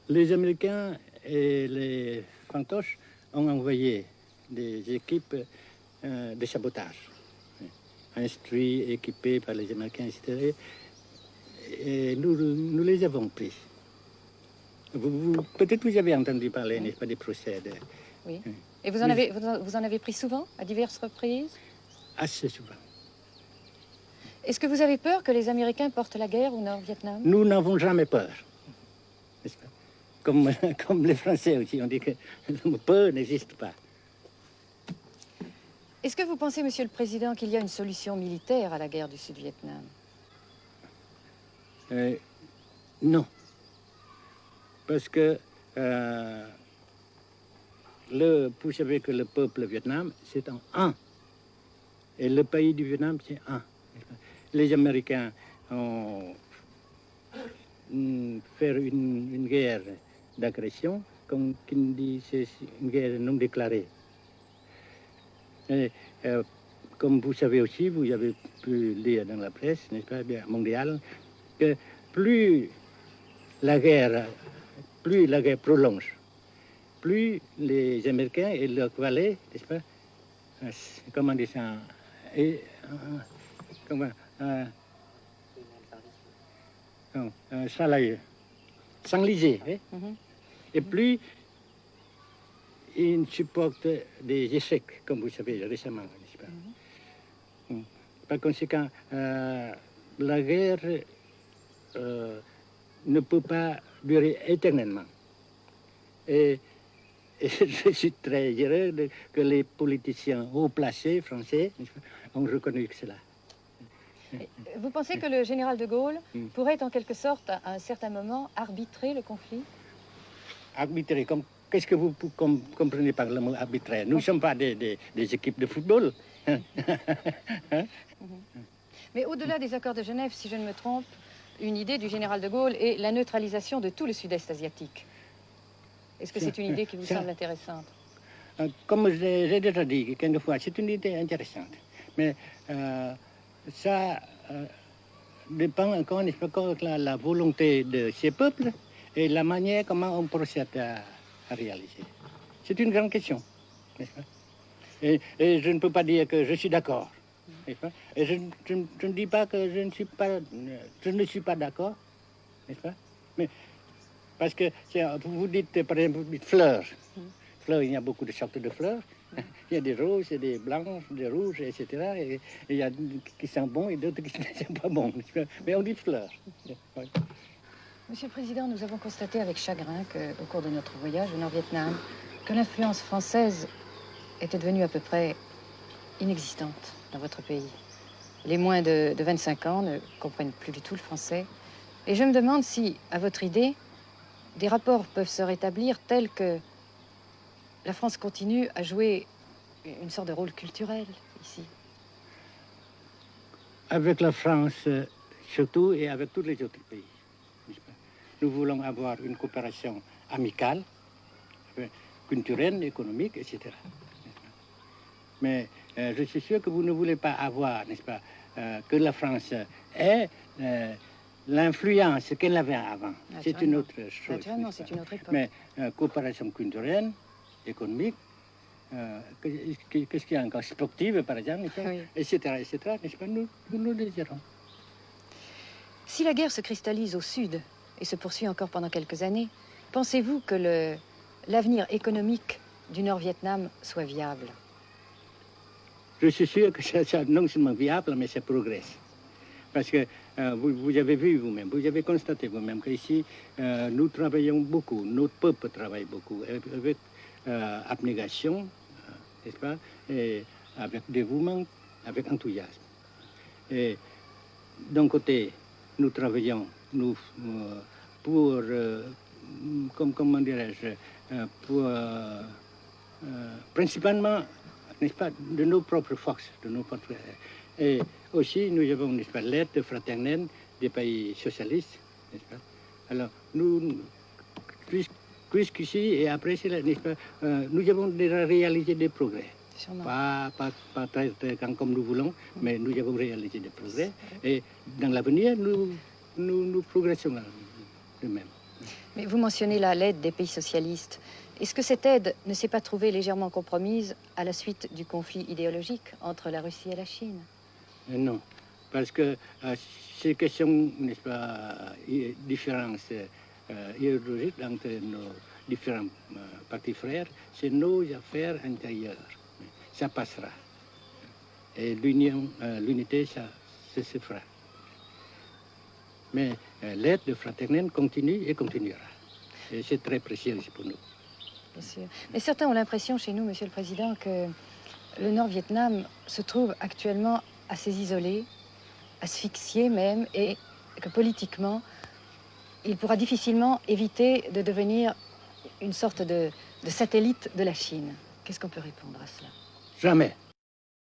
Les Américains et les fantoches ont envoyé des équipes de sabotage, instruits, équipés par les Américains, etc. Et nous les avons pris. Peut-être vous avez entendu parler, n'est-ce pas, des procès. Oui. Et vous en avez pris souvent, à diverses reprises? Assez souvent. Est-ce que vous avez peur que les Américains portent la guerre au Nord-Vietnam? Nous n'avons jamais peur, n'est-ce pas? Comme les Français aussi, on dit que peur n'existe pas. Est-ce que vous pensez, Monsieur le Président, qu'il y a une solution militaire à la guerre du Sud-Vietnam? Non. Parce que vous savez que le peuple Vietnam, c'est en un. Et le pays du Vietnam, c'est un. Les Américains ont fait une guerre d'agression, comme qui dit, c'est une guerre non déclarée. Et, comme vous savez aussi, vous avez pu lire dans la presse, n'est-ce pas, bien, mondiale, que plus la guerre prolonge, plus les Américains et leurs valets, n'est-ce pas, comment dire ça, s'enliser, et plus ils supportent des échecs, comme vous savez récemment, n'est-ce pas? Par conséquent, la guerre ne peut pas durer éternellement. Et je suis très heureux que les politiciens haut placés français ont reconnu cela. Vous pensez que le général de Gaulle pourrait en quelque sorte, à un certain moment, arbitrer le conflit? Arbitrer, qu'est-ce que vous comprenez par le mot arbitrer? Nous ne sommes pas des équipes de football. Mais au-delà des accords de Genève, si je ne me trompe, une idée du général de Gaulle est la neutralisation de tout le sud-est asiatique. Est-ce que c'est une idée qui vous semble intéressante? Comme j'ai déjà dit quelquefois, c'est une idée intéressante. Mais ça dépend encore de la volonté de ces peuples et la manière comment on procède à réaliser. C'est une grande question, n'est-ce pas? Et je ne peux pas dire que je suis d'accord. Et je ne dis pas que je ne suis pas d'accord, n'est-ce pas? Mais parce que vous dites, par exemple, vous dites fleurs. Fleurs, il y a beaucoup de sortes de fleurs. Il y a des roses, des blanches, des rouges, etc. Et il y a qui sont bons et d'autres qui ne sont pas bons. Mais on dit fleurs. Monsieur le Président, nous avons constaté avec chagrin qu'au cours de notre voyage au Nord-Vietnam, que l'influence française était devenue à peu près inexistante dans votre pays. Les moins de 25 ans ne comprennent plus du tout le français. Et je me demande si, à votre idée, des rapports peuvent se rétablir tels que la France continue à jouer une sorte de rôle culturel ici. Avec la France, surtout, et avec tous les autres pays. Nous voulons avoir une coopération amicale, culturelle, économique, etc. Mais je suis sûr que vous ne voulez pas avoir, n'est-ce pas, que la France ait l'influence qu'elle avait avant. C'est une autre chose. Naturellement, c'est une autre époque. Mais coopération culturelle, économique, qu'est-ce qu'il y a encore, sportive par exemple, oui. etc., n'est-ce pas, nous le désirons. Si la guerre se cristallise au sud et se poursuit encore pendant quelques années, pensez-vous que l'avenir économique du Nord-Vietnam soit viable? Je suis sûr que c'est non seulement viable, mais ça progresse. Parce que vous avez vu vous-même, vous avez constaté vous-même qu'ici, nous travaillons beaucoup, notre peuple travaille beaucoup, avec abnégation, n'est-ce pas, et avec dévouement, avec enthousiasme. Et d'un côté, nous travaillons pour, comment dirais-je, pour principalement, n'est-ce pas, de nos propres forces, de nos propres... Et aussi, nous avons, n'est-ce pas, l'aide fraternelle des pays socialistes, n'est-ce pas? Alors, nous, jusqu'ici et après, n'est-ce pas, nous avons déjà réalisé des progrès. Pas très grand comme nous voulons, mais nous avons réalisé des progrès. Et dans l'avenir, nous progressons de même. Mais vous mentionnez là l'aide des pays socialistes. Est-ce que cette aide ne s'est pas trouvée légèrement compromise à la suite du conflit idéologique entre la Russie et la Chine? Non, parce que ces questions, n'est-ce pas, différences idéologiques entre nos différents partis frères, c'est nos affaires intérieures. Ça passera. Et l'unité, ça se fera. Mais l'aide de fraternelle continue et continuera. Et c'est très précieux pour nous. Bien sûr. Mais certains ont l'impression chez nous, Monsieur le Président, que le Nord-Vietnam se trouve actuellement assez isolé, asphyxié même, et que politiquement, il pourra difficilement éviter de devenir une sorte de satellite de la Chine. Qu'est-ce qu'on peut répondre à cela? Jamais.